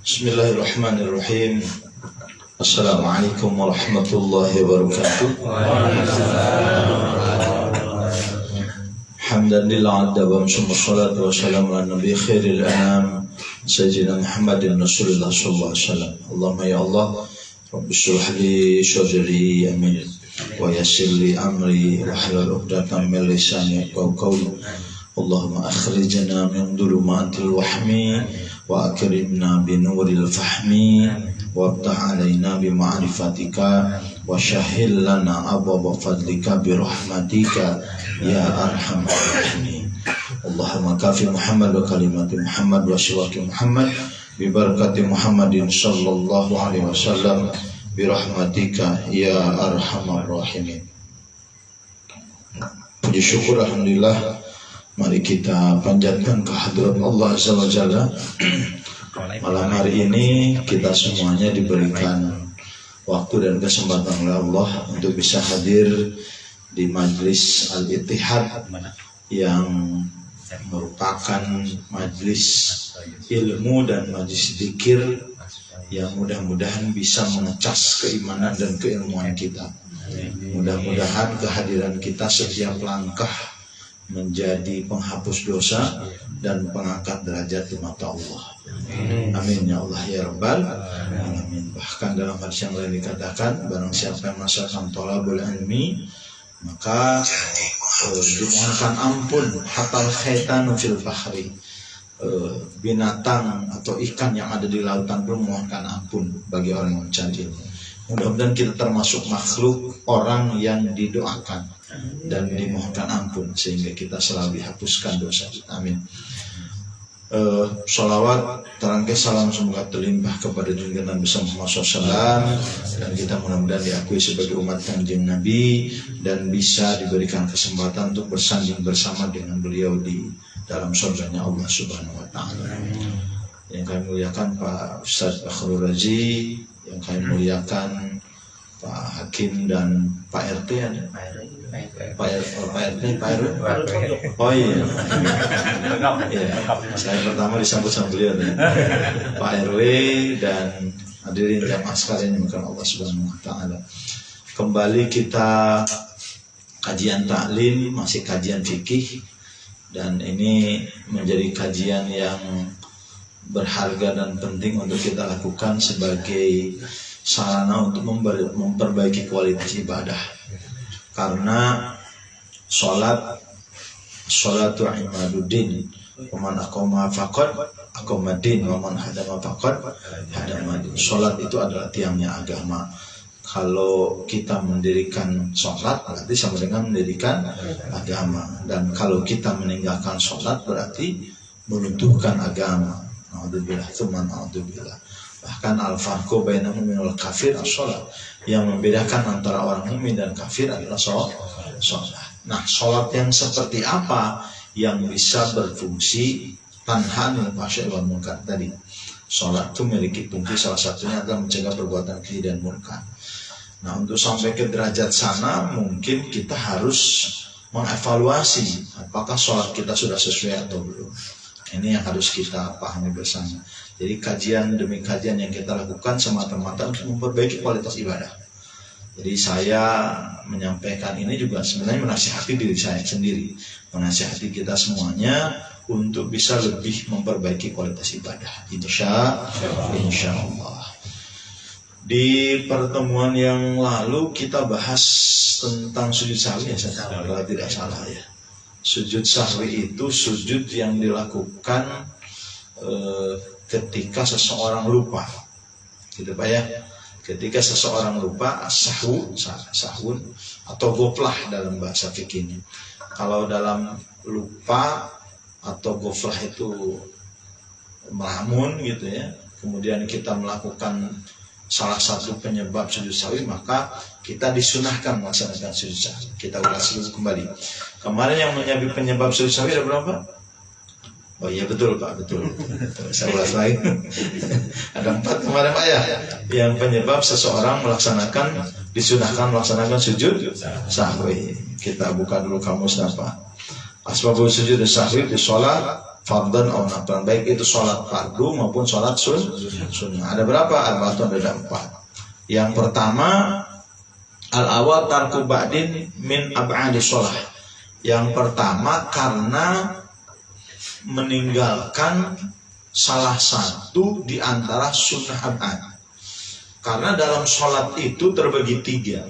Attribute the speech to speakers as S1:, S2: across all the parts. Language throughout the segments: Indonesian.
S1: Bismillahirrahmanirrahim. Assalamualaikum warahmatullahi wabarakatuh. Alhamdulillah adda wa salatu wassalamu ala nabi khairil anam sayyidina Muhammadin Rasulullah sallallahu alaihi wasallam. Allahumma ya Allah, Rabbi shrah li sadri amin wa yassir li amri wa hlul 'uqdatam min lisani yafqahu qawli. Allahumma akhrijna min dhulumatil wahmi wa akrimna bi nuril fahmi waftah alaina bi ma'rifatika wa syahhil lana abwaaba fadlika bi rahmatika ya arhamar rahimin. Allahumma kafi Muhammad wa kalimati Muhammad wa shiwaki Muhammad bi barakati Muhammadin sallallahu alaihi wasallam bi rahmatika ya arhamar rahimin. Puji syukur alhamdulillah, mari kita panjatkan kehadirat Allah Azza wa Jalla. Malam hari ini kita semuanya diberikan waktu dan kesempatan oleh Allah untuk bisa hadir di Majlis Al-Ittihad yang merupakan majlis ilmu dan majlis dzikir yang mudah-mudahan bisa mengecas keimanan dan keilmuan kita. Mudah-mudahan kehadiran kita setiap langkah menjadi penghapus dosa dan pengangkat derajat di mata Allah. Amin ya Allah ya Rabbal alamin. Bahkan dalam hadis yang lain dikatakan, barang siapa yang melaksanakan thalabul ilmi maka dimohonkan ampun hatal khaitanu fil bahri. Binatang atau ikan yang ada di lautan pun memohonkan ampun bagi orang yang mencari ilmu. Mudah-mudahan kita termasuk makhluk orang yang didoakan dan dimohonkan ampun sehingga kita selalu dihapuskan dosa. Amin. Sholawat terangkai salam semoga terlimpah kepada junjungan Nabi Muhammad SAW, dan kita mudah-mudahan diakui sebagai umat kanjeng Nabi dan bisa diberikan kesempatan untuk bersanding bersama dengan beliau di dalam surganya Allah Subhanahu Wa Taala. Yang kami muliakan Pak Ustadz Fakhrul Razi, yang kami muliakan Pak Hakim dan Pak RT ada. Pak RT. Oh iya. Saya pertama disambut sama beliau Pak RW dan hadirin jamaah sekalian yang dimuliakan Allah Subhanahu Wa Taala. Kembali kita kajian taklim, masih kajian fikih, dan ini menjadi kajian yang berharga dan penting untuk kita lakukan sebagai sarana untuk memperbaiki kualitas ibadah. Karena sholatu imaduddin, waman aqama faqad aqamaddin, waman hadama faqad hadamaddin. Sholat itu adalah tiangnya agama. Kalau kita mendirikan sholat berarti sama dengan mendirikan agama, dan kalau kita meninggalkan sholat berarti menunjukkan agama. Alhamdulillah, tsumma alhamdulillah. Bahkan al-farqu bainal mu'min wal kafir as-shalah. Yang membedakan antara orang mukmin dan kafir adalah sholat. Nah, sholat yang seperti apa yang bisa berfungsi tanha anil fahsya'i wal munkar tadi? Sholat itu memiliki fungsi, salah satunya adalah mencegah perbuatan keji dan munkar. Nah, untuk sampai ke derajat sana mungkin kita harus mengevaluasi apakah sholat kita sudah sesuai atau belum. Ini yang harus kita pahami bersama. Jadi kajian demi kajian yang kita lakukan semata-mata untuk memperbaiki kualitas ibadah. Jadi saya menyampaikan ini juga sebenarnya menasihati diri saya sendiri, menasihati kita semuanya untuk bisa lebih memperbaiki kualitas ibadah. Insya Allah. Di pertemuan yang lalu kita bahas tentang sujud sahwi ya, kalau tidak salah ya. Sujud sahwi itu sujud yang dilakukan ketika seseorang lupa, gitu Pak ya. Ketika seseorang lupa, sahun atau goflah dalam bahasa fikih ini. Kalau dalam lupa atau goflah itu melamun gitu ya, kemudian kita melakukan salah satu penyebab sujud sahwi, maka kita disunahkan melaksanakan sujud sahwi. Kita ulas dulu kembali. Kemarin yang menjadi penyebab sujud sahwi ada berapa? Oh iya betul Pak, betul. Saya ulas lagi. Ada 4 kemarin Pak ya. Yang penyebab seseorang disunahkan melaksanakan sujud sahwi. Kita buka dulu kamusnya Pak. Asbabul sujud sahwi di sholat fardhan atau naflan, baik itu sholat fardu maupun sholat sunnah. Ada berapa? Ada 4. Yang pertama, al-awal tarku ba'din min ab'adi sholah. Yang pertama karena meninggalkan salah satu di antara sunnah ab'ad. Karena dalam sholat itu terbagi 3.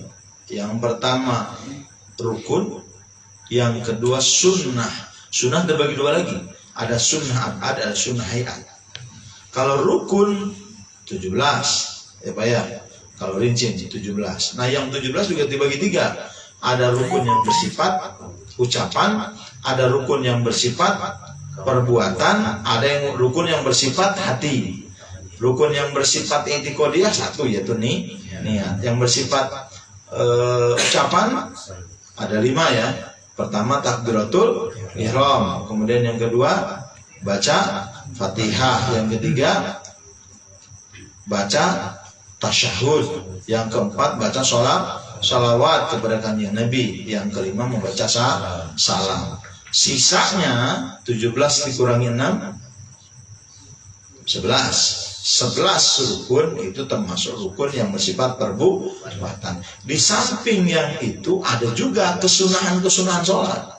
S1: Yang pertama rukun, yang kedua sunnah. Sunnah terbagi 2 lagi. Ada sunnah ab'ad, ada sunnah hayat. Kalau rukun 17, ya Pak ya. Kalau rinci 17. Nah yang 17 juga dibagi 3. Ada rukun yang bersifat ucapan, ada rukun yang bersifat perbuatan, ada yang rukun yang bersifat hati. Rukun yang bersifat i'tiqadiyah 1 yaitu niat. Yang bersifat ucapan ada 5 ya. Pertama takbiratul ihram, kemudian yang kedua baca Fatihah, yang ketiga baca tasyahud, yang keempat baca sholawat kepada kanjeng Nabi, yang kelima membaca salam. Sisanya 17 dikurangi 6 11 rukun itu termasuk rukun yang bersifat perbuatan. Di samping yang itu ada juga kesunahan sholat.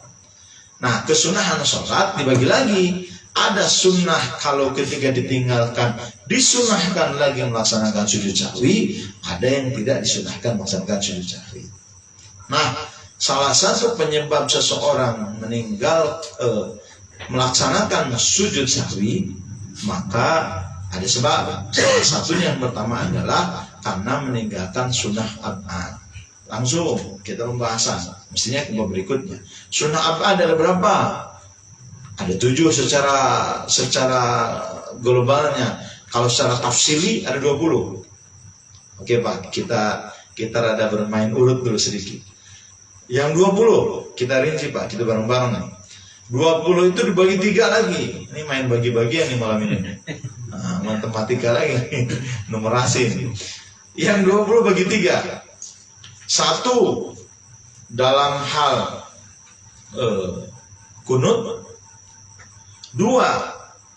S1: Nah kesunahan sholat dibagi lagi. Ada sunnah kalau ketika ditinggalkan disunahkan lagi melaksanakan sujud sahwi, ada yang tidak disunahkan melaksanakan sujud sahwi. Nah salah satu penyebab seseorang meninggal melaksanakan sujud sahwi, maka ada sebab. Salah satunya yang pertama adalah karena meninggalkan sunnah ab'ad. Langsung kita pembahasan. Mestinya ke berikutnya. Sunnah ab'ad ada berapa? Ada 7 secara globalnya. Kalau secara tafsili ada 20. Oke Pak, kita rada bermain urut dulu sedikit. Yang 20 kita rinci Pak, kita bareng-bareng nih. 20 itu dibagi 3 lagi. Ini main bagi-bagian nih malam ini. Nah, matematika lagi, numerasi. Yang 20 bagi 3. 1 dalam hal kunut. 2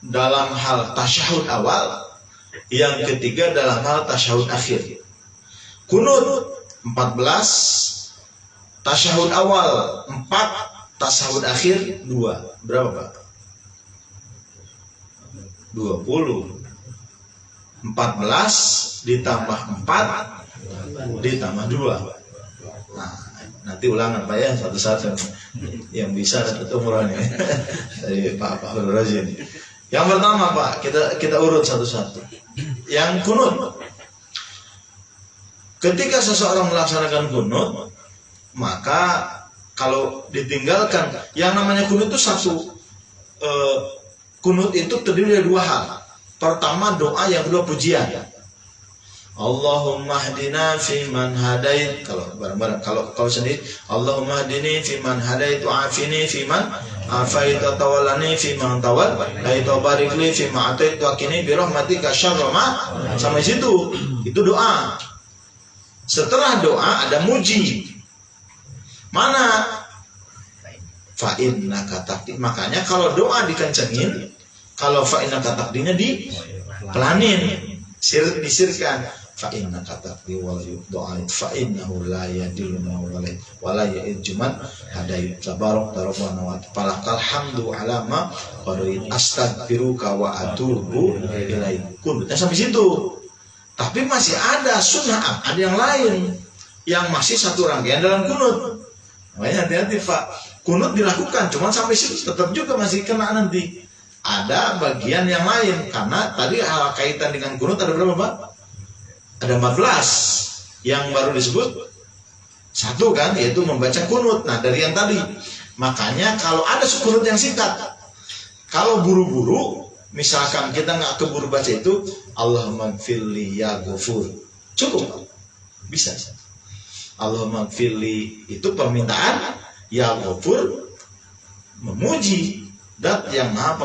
S1: dalam hal tasyahud awal. Yang ketiga dalam hal tasyahud akhir. Kunut 14, tasyahud awal 4, tasyahud akhir 2. Berapa Pak? 20. 14 ditambah 4 ditambah 2. Nah, nanti ulangan Pak ya satu-satu. Yang bisa dapat umurannya dari Pak Rajin. Yang pertama Pak, kita urut satu-satu. Yang kunut. Ketika seseorang melaksanakan kunut, maka kalau ditinggalkan, yang namanya kunut itu kunut itu terdiri dari 2 hal. Pertama doa, yang kedua pujian. Allahumma hdina fi man hadait. Kalau bareng-bareng, kalau sendiri Allahumma hdini fi man hadait wa afini fi man afait wa tawallani fi man tawal wa barik li fi ma atait wa qini bi rahmatika syarra ma. Sampai situ itu doa. Setelah doa ada muji. Mana? Fa innaka taqdi. Makanya kalau doa dikencengin, kalau fa innaka taqdinya dipelanin, disirkan. Fa innaka taqdi wa la yuqda'id fa innahu la yadillu wa la ya'juman hadayt tabarak rabbana wa ta'ala alhamdu ala ma qadait astaghfiruka wa atubu ilaik. Sampai situ. Tapi masih ada sunnah ada yang lain yang masih satu rangkaian dalam kunut. Makanya hati-hati Pak. Kunut dilakukan, cuma sampai situ tetap juga masih kena nanti. Ada bagian yang lain karena tadi hal kaitan dengan kunut ada berapa Pak? Ada 14. Yang baru disebut 1 kan, yaitu membaca kunut. Nah dari yang tadi, makanya kalau ada kunut yang singkat, kalau buru-buru, misalkan kita nggak keburu baca itu, Allahumma gfirli ya ghafur, cukup, bisa. Allahumma gfirli itu permintaan, ya ghafur memuji Dat yang maha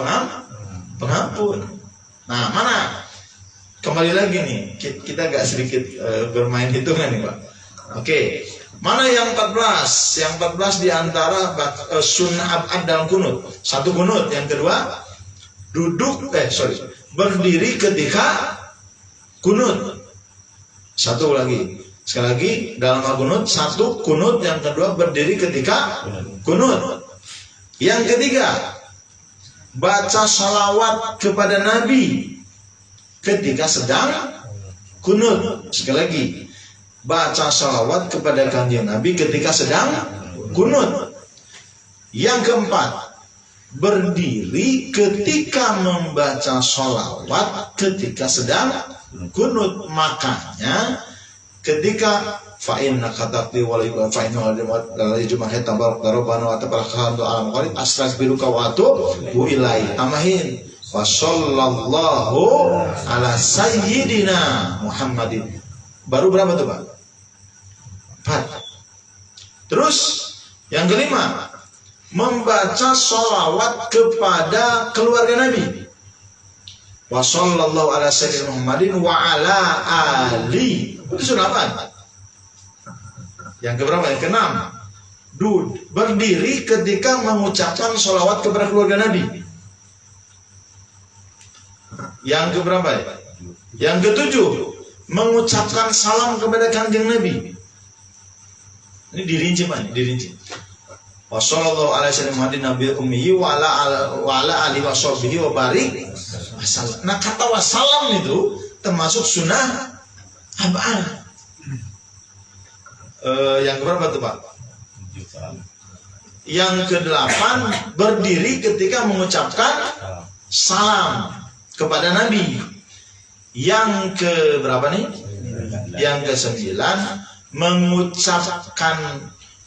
S1: pengampun. Nah, mana? Kembali lagi nih, kita agak sedikit bermain hitungan nih Pak. Oke, mana yang 14? Yang 14 diantara sunnah abad dalam kunut. Satu kunut, yang kedua berdiri ketika kunut. Satu lagi, sekali lagi dalam kunut, satu kunut, yang kedua berdiri ketika kunut. Yang ketiga, baca salawat kepada Nabi ketika sedang kunut. Sekali lagi, baca salawat kepada kanjeng Nabi ketika sedang kunut. Yang keempat, berdiri ketika membaca salawat ketika sedang kunut. Makanya ketika fa'inna kataqti walaikun fa'inna walaikun jumahet tabarak darabana wa tabarakahatu alam qalib astagfiruka wa atubu ilaihi. Tamahin wa sallallahu ala sayyidina Muhammadin. Baru berapa tuh Pak? 4. Terus yang kelima, membaca sholawat kepada keluarga Nabi. Wa sallallahu ala sayyidina Muhammadin wa ala ali. Itu sudah apa? Yang keberapa? Yang keenam, berdiri ketika mengucapkan sholawat kepada keluarga Nabi. Yang keberapa? Yang ketujuh, mengucapkan salam kepada kanjeng Nabi. Ini dirinci Pak, dirinci. Wassallallahu alaihi wasallam Muhammadin nabiyyi ummi wa ala alihi washabbihi wa barik wasallam. Nah, kata wassalam itu termasuk sunnah abad. Yang keberapa tuh Pak? Yang kedelapan, berdiri ketika mengucapkan salam kepada Nabi. Yang keberapa nih? Yang ke-9, mengucapkan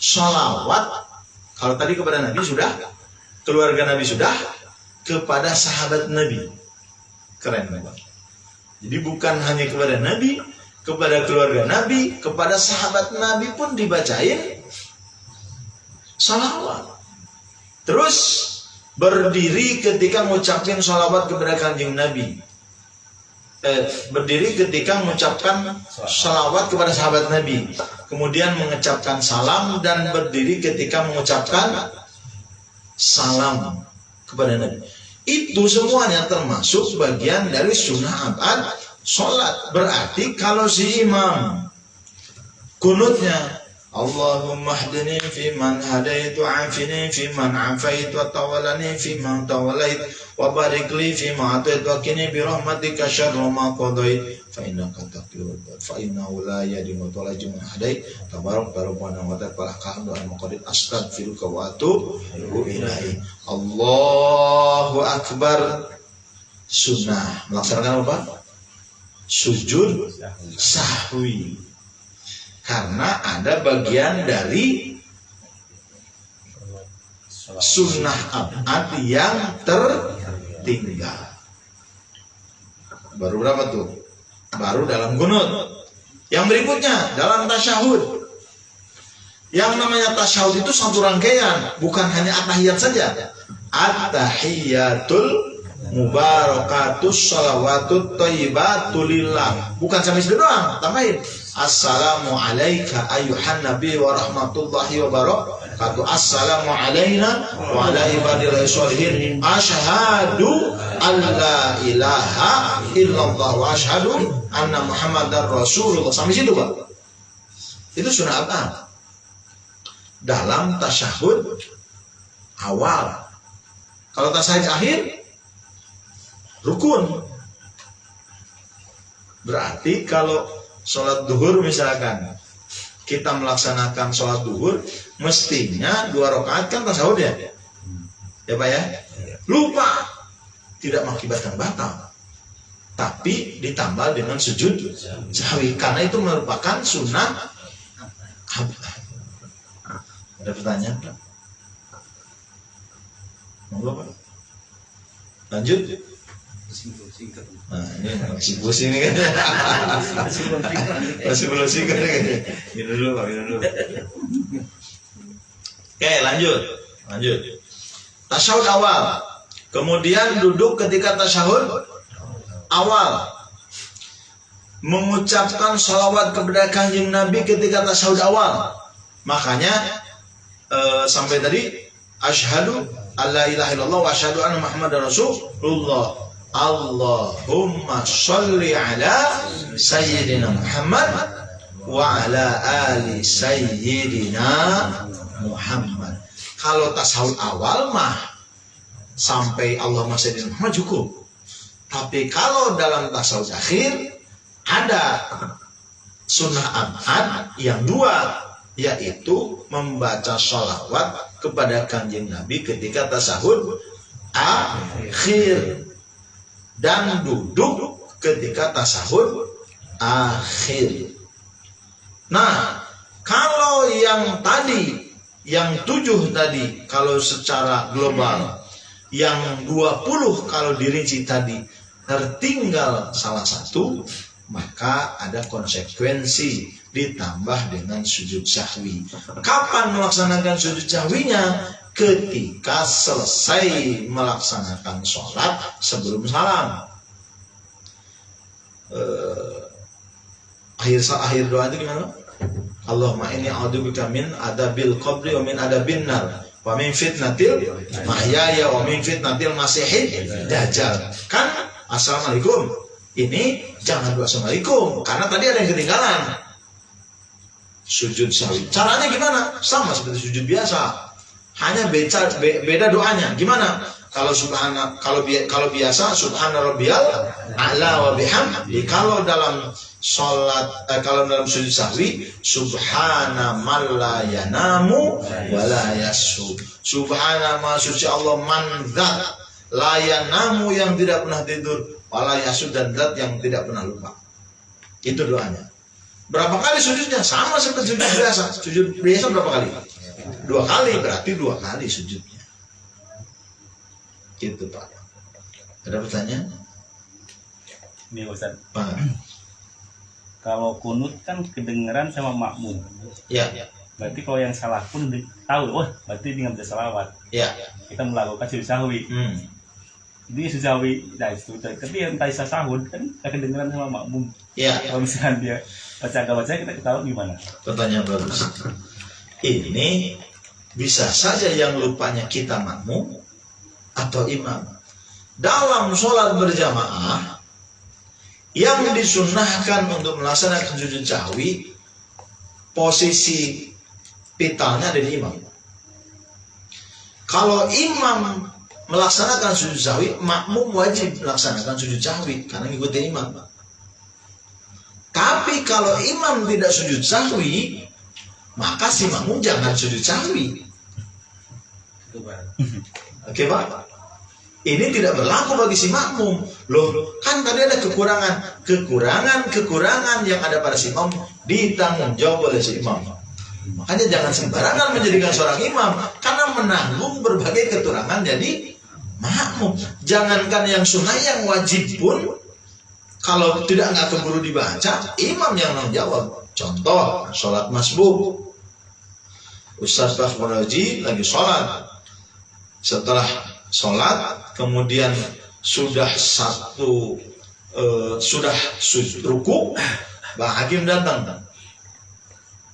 S1: sholawat. Kalau tadi kepada Nabi sudah, keluarga Nabi sudah, kepada sahabat Nabi. Keren Pak. Jadi bukan hanya kepada Nabi, kepada keluarga Nabi, kepada sahabat Nabi pun dibacain sholawat. Terus berdiri ketika mengucapkan sholawat kepada kanjeng Nabi. Berdiri ketika mengucapkan sholawat kepada sahabat Nabi. Kemudian mengucapkan salam dan berdiri ketika mengucapkan salam kepada Nabi. Itu semuanya termasuk bagian dari sunnah abad sholat. Berarti kalau si imam kunutnya Allahumma hdini fi man hadaitu afini fi man afaitu wa tawalani fi man tawalait wa barik li fi ma ataitu wa qini bi rahmatika syarra ma qadait fa innaka taqdir fa innahu la yadimu talajum hadait tabarak rabbana wa tabarakahdu al muqaddim astaghfiruka wa atubu ilaihi. Allahu akbar. Sunnah melaksanakan apa? Sujud sahwi. Karena ada bagian dari sunnah abad yang tertinggal. Baru berapa tuh? Baru dalam kunut. Yang berikutnya dalam tasyahud. Yang namanya tasyahud itu satu rangkaian, bukan hanya at-tahiyat saja. At-tahiyatul mubarakatus salawatut thayyibatu lillah. Bukan sampai situ doang, tambahin assalamu alayka ayyuhan nabi wa rahmatullahi wa barakatuh. Assalamu alayna wa ala ibadillahi sholihin. Asyhadu an la ilaha illallah wa asyhadu anna muhammadar rasulullah. Sampai situ Pak. Itu sunnah apa? Dalam tasyahud awal. Kalau tasyahud akhir rukun. Berarti kalau sholat duhur misalkan kita melaksanakan sholat duhur, mestinya 2 rakaat kan tasyahud ya? Ya Pak ya? Lupa, tidak mengakibatkan batal, tapi ditambah dengan sujud sahwi karena itu merupakan sunnah. Ada pertanyaan Pak? Monggo Pak. Lanjut. Nah, ini masih pusing nih kan. Masih belum singkat nih. Minum dulu Pak, minum dulu. Oke, lanjut. Tasyahud awal. Kemudian duduk ketika tasyahud awal, mengucapkan sholawat kepada Kanjeng Nabi ketika tasyahud awal. Makanya sampai tadi asyhadu alla ilaha illallah wa asyhadu anna muhammadar rasulullah. Allahumma sholli ala sayyidina Muhammad wa ala ali sayyidina Muhammad. Kalau tasyahud awal mah sampai Allahumma sayyidina Muhammad cukup. Tapi kalau dalam tasyahud akhir ada sunnah abad yang dua, yaitu membaca sholawat kepada Kanjeng Nabi ketika tasyahud akhir dan duduk ketika tasyahud akhir. Nah, kalau yang tadi, yang 7 tadi, kalau secara global, yang 20 kalau dirinci tadi tertinggal salah satu, maka ada konsekuensi ditambah dengan sujud sahwi. Kapan melaksanakan sujud sahwinya? Ketika selesai melaksanakan sholat sebelum salam. Akhir doa itu gimana? Allahumma inni a'udzubika min adabil qabri wa min adabin nar wa min fitnatil mahyaya wa min fitnatil masihid dajjal. Kan assalamualaikum. Ini jangan doa assalamualaikum karena tadi ada yang ketinggalan. Sujud sahwi. Caranya gimana? Sama seperti sujud biasa. Hanya beda doanya. Gimana? Kalau biasa subhana rabbiyal a'la wa bihamdi. Kalau dalam salat, kalau dalam sujud sahwi subhana man la yanamu wa la yasu. Subhana ma suci Allah man dzat la yanamu yang tidak pernah tidur, wa la yasu dan zat yang tidak pernah lupa. Itu doanya. Berapa kali sujudnya? Sama seperti sujud biasa. Sujud biasa berapa kali? 2 kali, berarti 2 kali sujudnya. Gitu Pak. Ada pertanyaan?
S2: Ini Ustaz.
S1: Pak.
S2: Kalau kunut kan kedengeran sama makmum.
S1: Ya.
S2: Berarti kalau yang salah pun tahu, wah berarti dia nggak bisa salawat.
S1: Ya.
S2: Kita melakukan sujud sahwi. Jadi sujud sahwi, nah itu. Tapi yang tadi sahud kan nggak kedengeran sama makmum.
S1: Ya.
S2: Kalau misalkan dia baca kita ketahui gimana?
S1: Pertanyaan bagus. Ini bisa saja yang lupanya kita makmum atau imam. Dalam sholat berjamaah yang disunnahkan untuk melaksanakan sujud sahwi, posisi vitalnya ada di imam. Kalau imam melaksanakan sujud sahwi, makmum wajib melaksanakan sujud sahwi karena ngikutin imam. Tapi kalau imam tidak sujud sahwi, maka si makmum jangan sujud sahwi. Oke Pak? Ini tidak berlaku bagi si makmum. Loh, kan tadi ada kekurangan yang ada pada si imam ditanggung jawab oleh si imam. Makanya jangan sembarangan menjadikan seorang imam karena menanggung berbagai kekurangan jadi makmum. Jangankan yang sunnah, yang wajib pun kalau nggak keburu dibaca, imam yang tanggung jawab. Contoh, sholat masbuk. Ustaz Bakhmuraji lagi sholat. Setelah sholat, kemudian sudah ruku, Bang Hakim datang.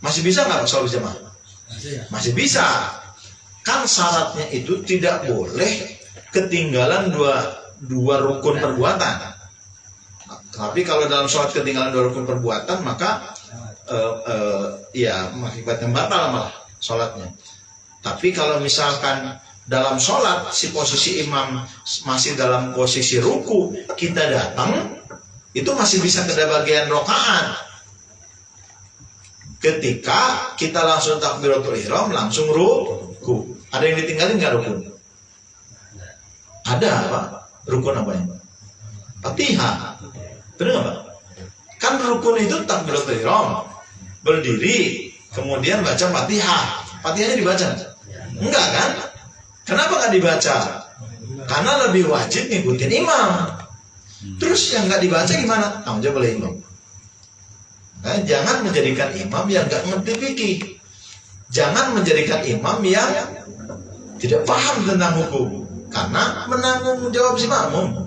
S1: Masih bisa nggak sholat jamaah? Masih bisa. Kan syaratnya itu tidak boleh ketinggalan dua rukun perbuatan. Tapi kalau dalam sholat ketinggalan 2 rukun perbuatan, maka ya mengakibatkan batal malah sholatnya. Tapi kalau misalkan dalam sholat si posisi imam masih dalam posisi ruku, kita datang, itu masih bisa ke bagian rokaat. Ketika kita langsung takbiratul ihram, langsung ruku. Ada yang ditinggalin nggak rukun? Ada apa? Rukun apa ya? Fatihah. Benar nggak Pak? Kan rukun itu takbiratul ihram, berdiri, kemudian baca Fatihah. Fatihahnya dibaca? Enggak kan? Kenapa nggak dibaca? Karena lebih wajib ngikutin imam. Terus yang nggak dibaca gimana? Tanggung jawab oleh imam. Nah, jangan menjadikan imam yang nggak ngerti fikih. Jangan menjadikan imam yang tidak paham tentang hukum. karena menanggung jawab si makmum.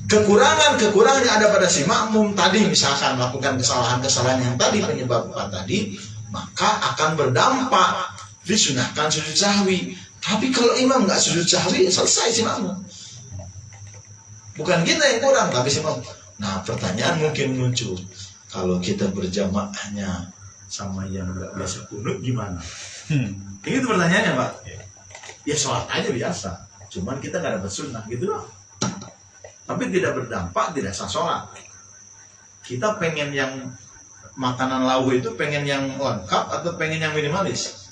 S1: Kekurangan yang ada pada si makmum tadi, misalkan melakukan kesalahan yang tadi penyebabkan tadi, maka akan berdampak disunahkan sujud sahwi. Tapi kalau imam nggak sujud sahwi, selesai si makmum. Bukan kita yang kurang, tapi si makmum. Nah, pertanyaan mungkin muncul, kalau kita berjamaahnya sama yang nggak biasa kunut gimana? Itu pertanyaannya, Pak. Ya sholat aja biasa, cuman kita nggak dapat sunnah gitu loh. Tapi tidak berdampak, tidak sah sholat. Kita pengen yang makanan lauk itu pengen yang lengkap atau pengen yang minimalis?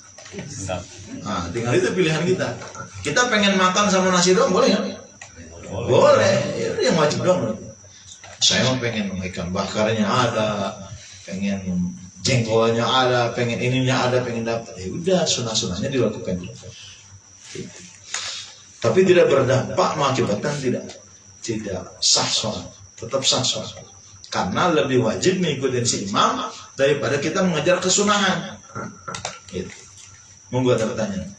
S1: Nah, tinggal itu pilihan kita. Kita pengen makan sama nasi doang boleh nggak? Boleh. Itu yang wajib dong. Saya mau pengen ikan bakarnya ada, pengen jengkolnya ada, pengen ininya ada, pengen dapat. Ya udah, sunah-sunahnya dilakukan dulu. Tapi tidak berdampak mengakibatkan tidak sah sholat, tetap sah sholat. Karena lebih wajib mengikuti si imam daripada kita mengejar kesunahan. Gitu. Monggo ada pertanyaan.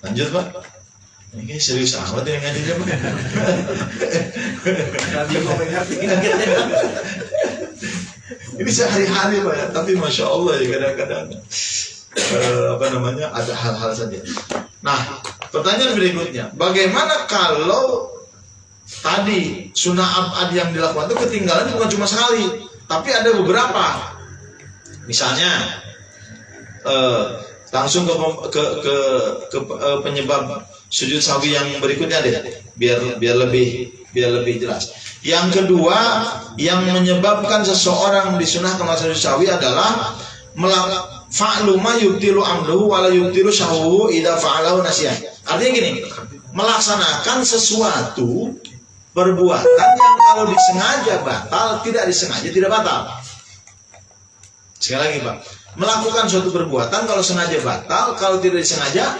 S1: Lanjut, Pak. Ini serius amat ini ngajinya, Pak. Ini sehari-hari, Pak ya. Tapi masya Allah ya kadang-kadang ada hal-hal saja. Nah, pertanyaan berikutnya, bagaimana kalau tadi sunnah abad yang dilakukan itu ketinggalan bukan cuma sekali, tapi ada beberapa. Misalnya langsung ke penyebab sujud sahwi yang berikutnya deh, biar lebih jelas. Yang kedua, yang menyebabkan seseorang disunahkan sujud sahwi adalah fa'lu ma yubtilu amruhu wa la yubtilu sahwuhu idza fa'alahu nasiyan. Artinya gini, melaksanakan sesuatu perbuatan yang kalau disengaja batal, tidak disengaja tidak batal. Sekali lagi, Pak. Melakukan suatu perbuatan kalau sengaja batal, kalau tidak disengaja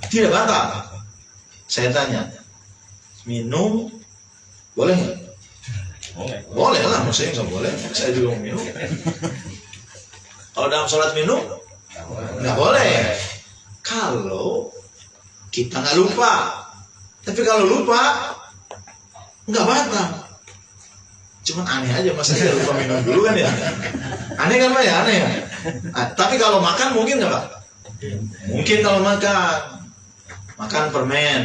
S1: tidak batal. Saya tanya, minum boleh nggak? Boleh lah, maksudnya nggak boleh. Saya juga mau minum. Kalau dalam sholat minum nggak boleh. Kalau kita nggak lupa, tapi kalau lupa nggak batal. Cuman aneh aja, masa dia lupa minum dulu kan ya? Aneh kan, Pak ya? Aneh ya? Tapi kalau makan mungkin nggak, Pak? Mungkin kalau makan permen,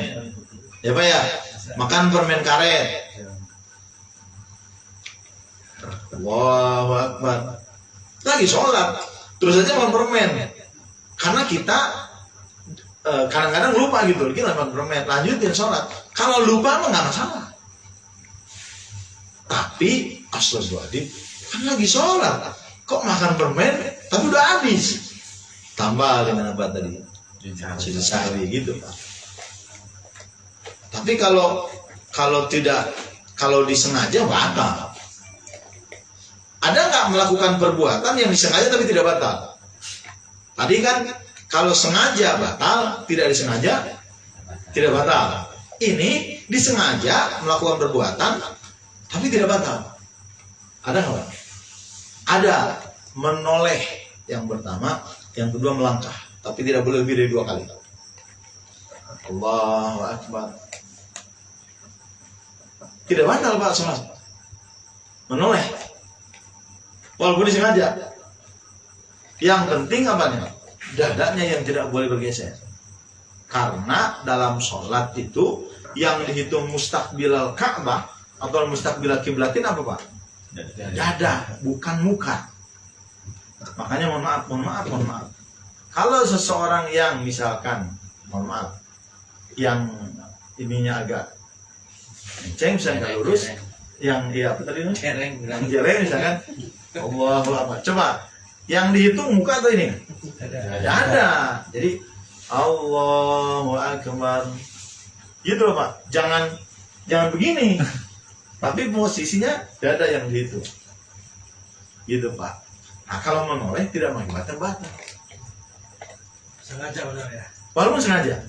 S1: ya Pak ya? Makan permen karet. Allahu Akbar. Lagi sholat, terus aja makan permen. Karena kita kadang-kadang lupa gitu, kita makan permen, lanjutin sholat. Kalau lupa mah nggak masalah. Tapi astagfirullahaladzim, kan lagi sholat, kok makan permen, tapi udah habis. Tambah dengan apa tadi? Sujud sahwi gitu. Tapi kalau disengaja batal. Ada nggak melakukan perbuatan yang disengaja tapi tidak batal? Tadi kan kalau sengaja batal, tidak disengaja tidak batal. Ini disengaja melakukan perbuatan tapi tidak batal. Ada nggak? Ada, menoleh yang pertama, yang kedua melangkah, tapi tidak boleh lebih dari 2 kali. Allahu Akbar. Tidak batal, Pak, sholat. Menoleh, walaupun disengaja. Yang penting apanya? Dadanya yang tidak boleh bergeser. Karena dalam sholat itu yang dihitung mustaqbilal Ka'bah atau mustaqbilal kiblatin apa, Pak? Dada, bukan muka. Makanya mohon maaf. Kalau seseorang yang misalkan, mohon maaf, yang ininya agak ceng, bisa nggak lurus, yang apa tadi? Jelek misalkan. Allahu Akbar. Coba, yang dihitung muka atau ini? Dada. Jadi Allahu Akbar. Gitu loh, Pak. Jangan begini. Tapi posisinya dada yang dihitung. Gitu, Pak. Nah, kalau menoleh tidak mengakibatkan batal.
S3: Sengaja benar ya?
S1: Walaupun sengaja.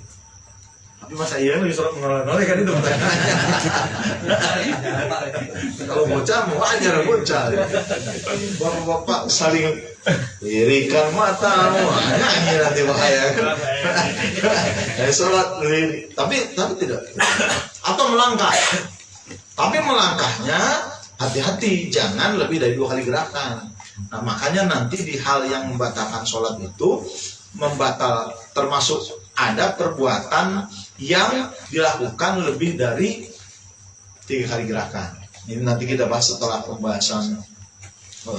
S1: Tapi masa iya lagi sholat menoleh kan itu pertanyaannya. Kalau bocah mau ajar bocah. Bapak-bapak saling lirikan mata, nyanyi nanti bahaya. Sholat lirik, tapi tidak. Atau melangkah. Tapi melangkahnya hati-hati, jangan lebih dari 2 kali gerakan. Nah makanya nanti di hal yang membatalkan sholat itu termasuk ada perbuatan yang dilakukan lebih dari 3 kali gerakan. Ini nanti kita bahas setelah pembahasan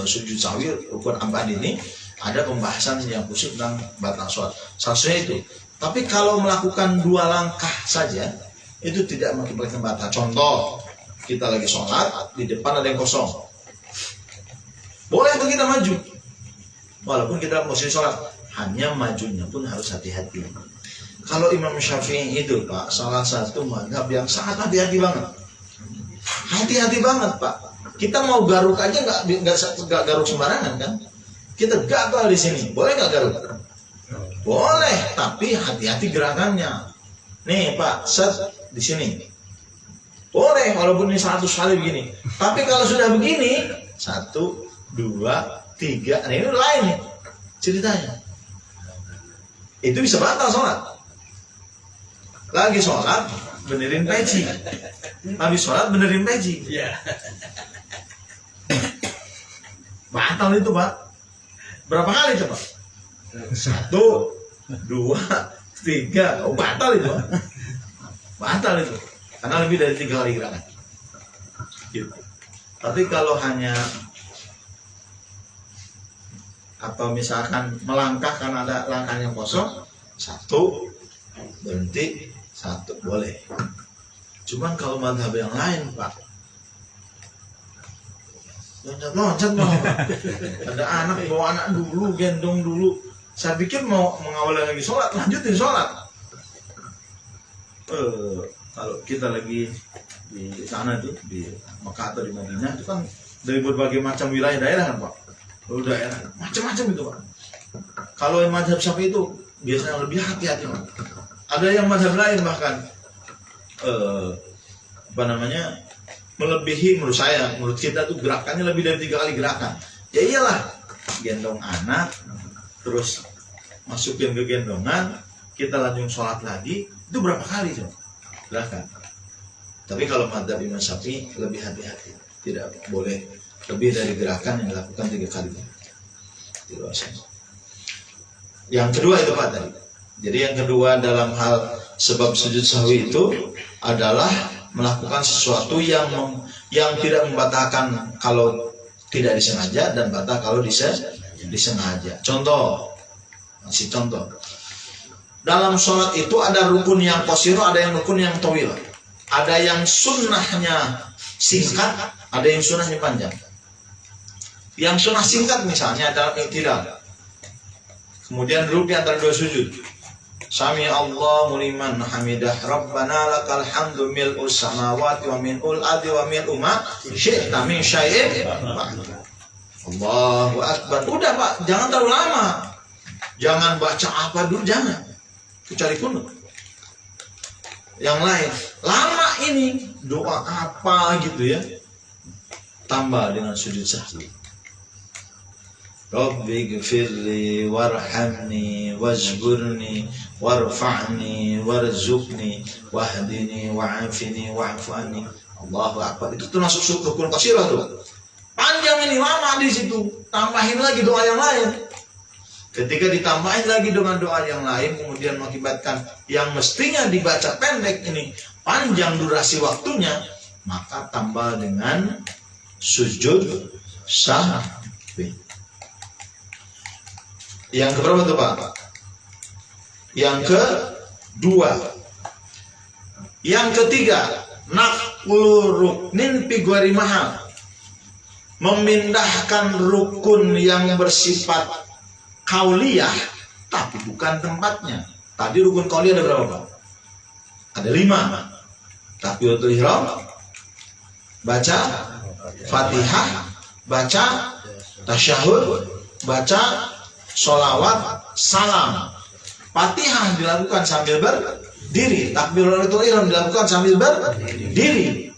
S1: sujud sahwi rukun 4 ini, ada pembahasan yang khusus tentang batal sholat. Seharusnya itu. Tapi kalau melakukan 2 langkah saja itu tidak mengakibatkan batal. Contoh, kita lagi sholat, di depan ada yang kosong. Boleh tuh kita maju. Walaupun kita mesti sholat, hanya majunya pun harus hati-hati. Kalau Imam Syafi'i itu Pak, salah satu mazhab yang sangat hati-hati banget. Hati-hati banget Pak. Kita mau garuk aja nggak garuk sembarangan kan? Kita gagal di sini, boleh nggak garuk? Boleh, tapi hati-hati gerakannya. Nih Pak, set di sini. Boleh, walaupun ini 100 kali begini. Tapi kalau sudah begini, 1, 2, 3, nah ini lain nih ceritanya. Itu bisa batal sholat. Lagi sholat, benerin peci. Habis sholat, benerin peci. Batal itu Pak. Berapa kali itu Pak? 1, 2, 3. Oh batal itu Pak. Batal itu. Karena lebih dari 3 kali gerakan. Gitu. Tapi kalau hanya atau misalkan melangkah karena ada langkah yang kosong, 1 berhenti, 1 boleh. Cuman kalau mazhab yang lain Pak, loncat Pak. Ada anak bawa anak dulu, gendong dulu. Saya pikir mau mengawali lagi sholat, lanjutin sholat. Kalau kita lagi di sana tuh di Mekah atau di Madinah itu kan dari berbagai macam wilayah daerah kan Pak, daerah macam-macam itu Pak. Kalau yang mazhab Syafi'i itu biasanya lebih hati-hati Pak. Ada yang mazhab lain bahkan melebihi menurut kita tuh gerakannya lebih dari 3 kali gerakan. Ya iyalah, gendong anak terus masukin ke gendongan, kita lanjut sholat lagi, itu berapa kali coba gerakan. Tapi kalau mazhab Imam Syafi'i lebih hati-hati, tidak boleh lebih dari gerakan yang dilakukan 3 kali. Yang kedua itu Pak tadi. Jadi yang kedua dalam hal sebab sujud sahwi itu adalah melakukan sesuatu yang tidak membatalkan kalau tidak disengaja dan batal kalau disengaja. Contoh. Dalam sholat itu ada rukun yang qasiro, ada yang rukun yang tawil. Ada yang sunnahnya singkat, ada yang sunnahnya panjang. Yang sunnah singkat misalnya adalah i'tidal. Kemudian duduk di antara 2 sujud. Sami Allahu liman hamidah Rabbana lakal hamdu mil'us samawati wa mil'ul ardi wa mil'u ma syi'ta min syai'in. Allahu akbar. Udah Pak, jangan terlalu lama. Jangan baca apa dulu, jangan. Kecuali kunut. Yang lain, lama ini doa apa gitu ya. Tambah dengan sujud sahwi. Rabbi gfirli warhamni wajburni warfa'ni warzuqni wahdini wa'afini wa'afu anni. Allahu akbar. Itu termasuk rukun qasirah tuh. Panjang ini, lama di situ. Tambahin lagi doa yang lain. Ketika ditambahin lagi dengan doa yang lain, kemudian mengakibatkan yang mestinya dibaca pendek ini panjang durasi waktunya, maka tambah dengan sujud sahwi. Yang keberapa itu Pak? Yang kedua. Yang ketiga, naqlu ruknin fi ghairi mahal. Memindahkan rukun yang bersifat kauliyah tapi bukan tempatnya. Tadi rukun kauliyah ada berapa Pak? Ada 5. Takbiratul ihram, baca Fatihah, baca tasyahud, baca sholawat, salam. Fatihah dilakukan sambil berdiri. Takbiratul ihram dilakukan sambil berdiri.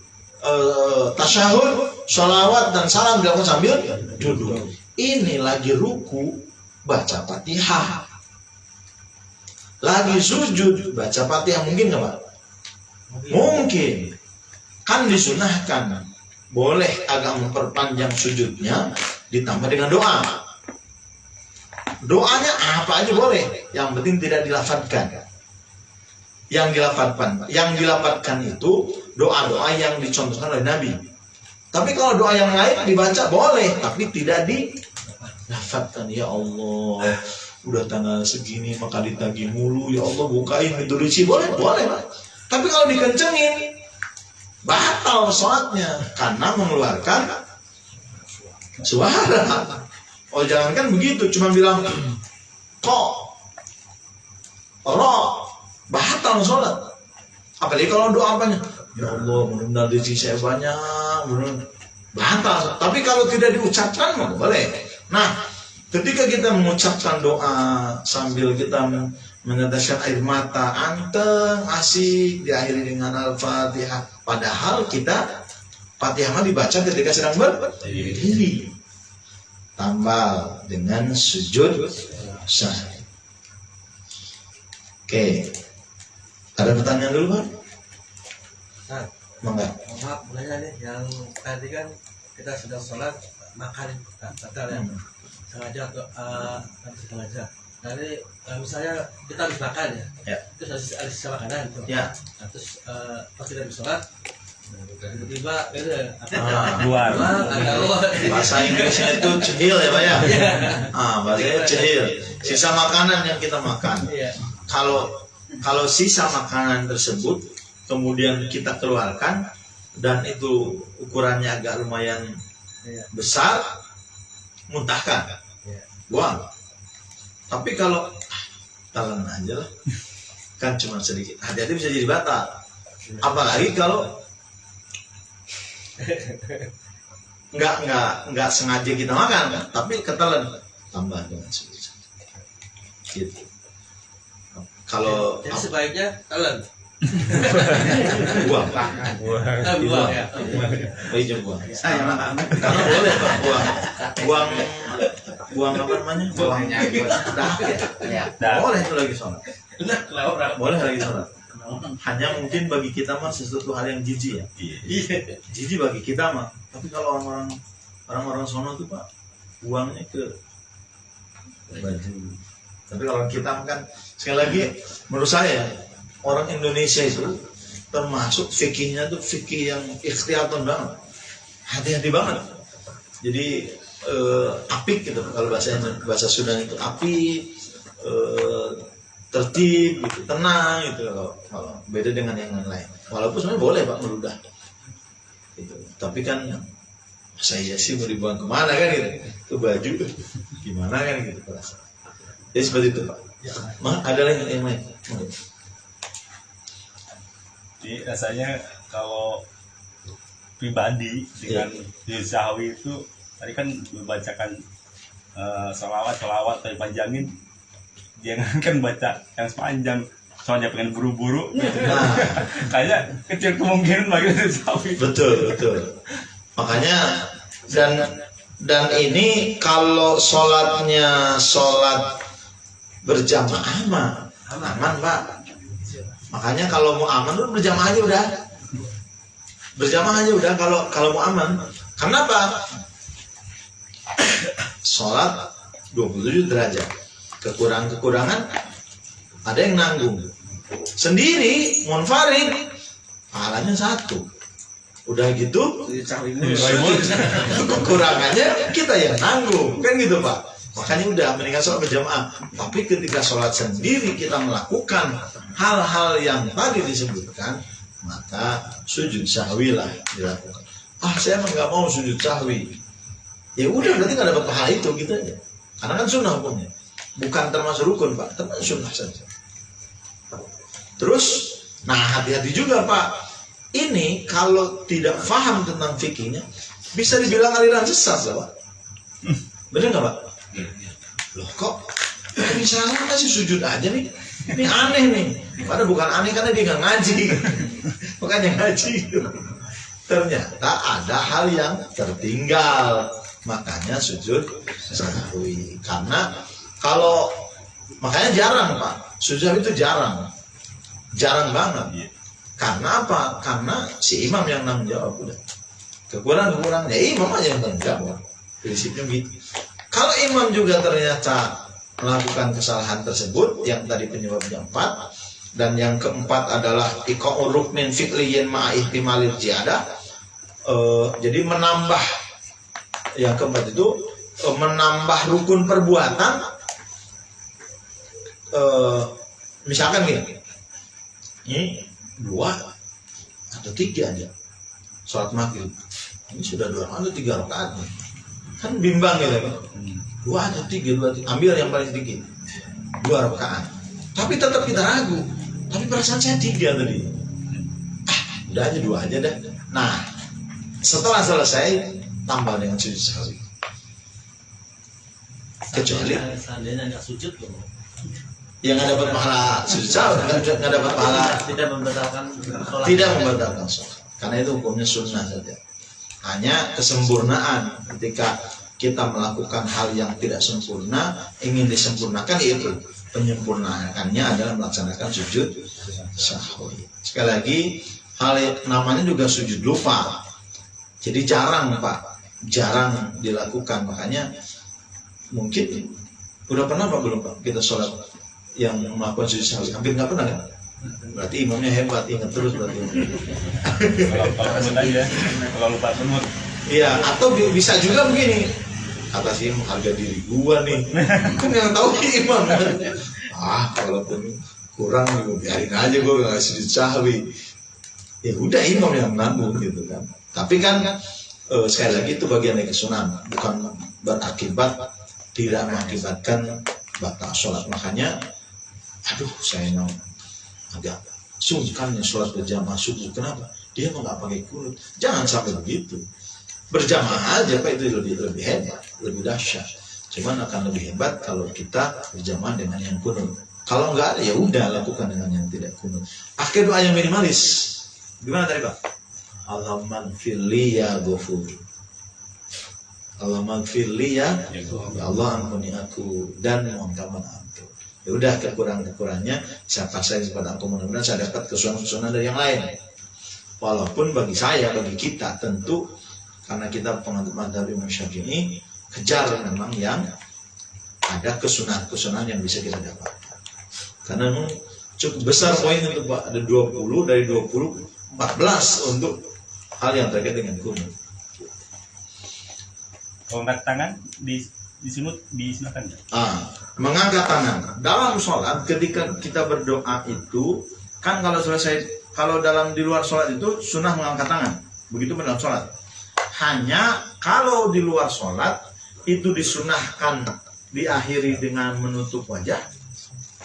S1: Tasyahud, sholawat dan salam dilakukan sambil duduk. Ini lagi ruku baca Fatihah, lagi sujud baca Fatihah, mungkin nggak Pak? Mungkin. Kan disunahkan, boleh agak memperpanjang sujudnya ditambah dengan doa. Doanya apa aja boleh, yang penting tidak dilafadzkan. Yang dilafadzkan itu doa-doa yang dicontohkan oleh Nabi. Tapi kalau doa yang lain dibaca boleh, tapi tidak dilafadzkan. Ya Allah, udah tanggal segini maka ditagih mulu, ya Allah bukain pintu rezeki, boleh Pak. Tapi kalau dikencengin batal sholatnya karena mengeluarkan suara. Oh jangankan begitu, cuma bilang kok batal sholat. Apalagi kalau doa apanya, ya Allah mudah-mudahan rezeki saya banyak, batal. Tapi kalau tidak diucapkan mah boleh. Nah, ketika kita mengucapkan doa sambil kita meneteskan air mata, anteng, asik, diakhiri dengan Al-Fatihah. Padahal kita Fatihah dibaca ketika sedang berdiri. Tambah dengan sujud sahwi. Oke. Ada pertanyaan dulu, Pak?
S3: Nah,
S1: Mangga.
S3: maaf, nanya nih, yang tadi kan kita sedang sholat makan batal ya, sengaja atau sengaja. Jadi misalnya kita habis makan ya, terus ada sisa makanan tuh.
S1: Ya.
S3: Nah, terus pas kita habis sholat, tiba-tiba itu
S2: Luar.
S1: Bahasa Inggrisnya itu cehil ya Pak ya? Bahasanya cehil. Sisa makanan yang kita makan.
S3: Iya.
S1: Kalau sisa makanan tersebut kemudian kita keluarkan dan itu ukurannya agak lumayan besar, muntahkan, buang. Tapi kalau telan aja lah, kan cuma sedikit, hati-hati bisa jadi batal. Apalagi kalau nggak sengaja kita makan kan, tapi ketelan, tambah dengan sedikit. Gitu. Kalau
S3: jadi sebaiknya telan.
S1: buang,
S3: Buang ya.
S1: baik buang. Karena boleh Pak buang apa namanya? Buang dah ya. Boleh itu lagi sholat. Boleh lagi sholat. Hanya mungkin bagi kita mah sesuatu hal yang jijik ya. Jijik bagi kita mah. Tapi kalau orang-orang sono tuh Pak, buangnya ke baju. Tapi kalau kita kan sekali lagi menurut saya orang Indonesia itu termasuk fikihnya tuh fikih yang ikhtiyatun banget, hati-hati banget. Jadi apik gitu kalau bahasa Sunda itu apik, tertib, gitu, tenang gitu kalau beda dengan yang lain. Walaupun sebenarnya boleh Pak meludah, gitu. Tapi kan saya sih mau dibuang kemana kan gitu, ke baju gimana kan gitu perasaan. Jadi seperti itu Pak. Ada lagi yang lain?
S2: Jadi rasanya kalau pribadi dengan sahwi itu tadi kan membacakan sholawat tapi panjangin, jangan kan baca yang sepanjang soalnya pengen buru-buru gitu. Kayaknya kecil kemungkinan bagi sahwi.
S1: Betul. Makanya dan ini kalau sholatnya sholat berjamaah mah aman Pak. Makanya kalau mau aman tuh berjamaah aja udah. Kalau mau aman. Kenapa? Sholat 27 derajat. Kekurangan ada yang nanggung. Sendiri munfarid pahalanya 1. Udah gitu kekurangannya kita yang nanggung. Kan gitu Pak. Makanya udah mendingan sholat berjamaah. Tapi ketika sholat sendiri kita melakukan hal-hal yang tadi disebutkan, maka sujud sahwi lah dilakukan. Saya emang nggak mau sujud sahwi. Ya udah berarti nggak dapat pahala itu gitu aja. Karena kan sunnah hukumnya, bukan termasuk rukun Pak, termasuk sunnah saja. Terus, nah hati-hati juga Pak. Ini kalau tidak paham tentang fikihnya, bisa dibilang aliran sesat lah Pak. Bener nggak Pak? Loh kok Ini salah masih sujud aja nih. Ini aneh nih. Padahal bukan aneh karena dia nggak ngaji. Makanya ngaji. Ternyata ada hal yang tertinggal. Makanya sujud sahwi. Karena kalau makanya jarang Pak. Sujud sahwi itu jarang. Jarang banget. Karena apa? Karena si imam yang nanggung jawab udah. Kekurangan-kekurangannya imam aja yang tanggung jawab. Prinsipnya gitu. Kalau imam juga ternyata melakukan kesalahan tersebut, yang tadi penyebabnya 4, dan yang keempat adalah iqa'ur ruknin fi'liyin ma'a ihtimalil ziyadah. Jadi menambah, yang keempat itu menambah rukun perbuatan. Misalkan gini, ini 2 atau 3 aja sholat maghrib, ini sudah 2 atau 3 rakaat, kan bimbang gitu kan. 2 atau 3, ambil yang paling sedikit 2 rakaat, tapi tetap kita ragu, tapi perasaan saya 3 tadi, udah aja 2 aja dah. Nah setelah selesai tambah dengan sujud sahwi. Kecuali
S3: seandainya nggak sujud loh,
S1: yang nggak dapat pahala sujud sahwi, nggak dapat pahala,
S3: tidak membatalkan sholat.
S1: Tidak membatalkan sholat, karena itu hukumnya sunnah saja. Hanya kesempurnaan ketika kita melakukan hal yang tidak sempurna, ingin disempurnakan, itu penyempurnaannya adalah melaksanakan sujud sahwi. Sekali lagi, hal namanya juga sujud lupa. Jadi jarang Pak, jarang dilakukan. Makanya mungkin udah pernah Pak belum Pak kita sholat yang melakukan sujud sahwi? Hampir nggak pernah kan? Berarti imamnya hebat, ingat terus berarti.
S2: Kalau lupa semut.
S1: Iya, atau bisa juga begini. Kata si imam, harga diri gua nih. Kan yang tahu imam kan. Walaupun kurang biarin aja, gua nggak sujud sahwi. Ya udah imam yang nanggung gitu kan. Tapi kan sekali lagi itu bagian dari kesunahan, bukan berakibat tidak mengakibatkan batal sholat. Makanya, saya mau agak sungkan ya sholat berjamaah subuh. Kenapa? Dia mau nggak pakai kunut. Jangan sampai begitu. Berjamaah aja Pak, itu lebih hebat, lebih dahsyat. Cuman akan lebih hebat kalau kita berjamaah dengan yang kunut. Kalau nggak ada ya udah lakukan dengan yang tidak kunut. Akhir doa yang minimalis. Gimana tadi Pak? Allahumma gfirli ya ghafur. Allahumma gfirli ya Allah, ampuni aku dan mohonkanlah ampun. Ya udah, kekurangannya saya paksain kepada aku, mudah-mudahan saya dapat kesusahan dari yang lain. Walaupun bagi saya, bagi kita tentu, karena kita penganut mazhab Imam Syafi'i, kejar memang yang ada kesunahan-kesunahan yang bisa kita dapat. Karena memang cukup besar poin untuk Pak, ada 20, dari 20 14 untuk hal yang terkait dengan kunut.
S2: Mengangkat tangan disilakan.
S1: Mengangkat tangan dalam sholat ketika kita berdoa itu kan, kalau di luar sholat itu sunnah mengangkat tangan, begitu dalam sholat. Hanya kalau di luar sholat itu disunahkan diakhiri dengan menutup wajah,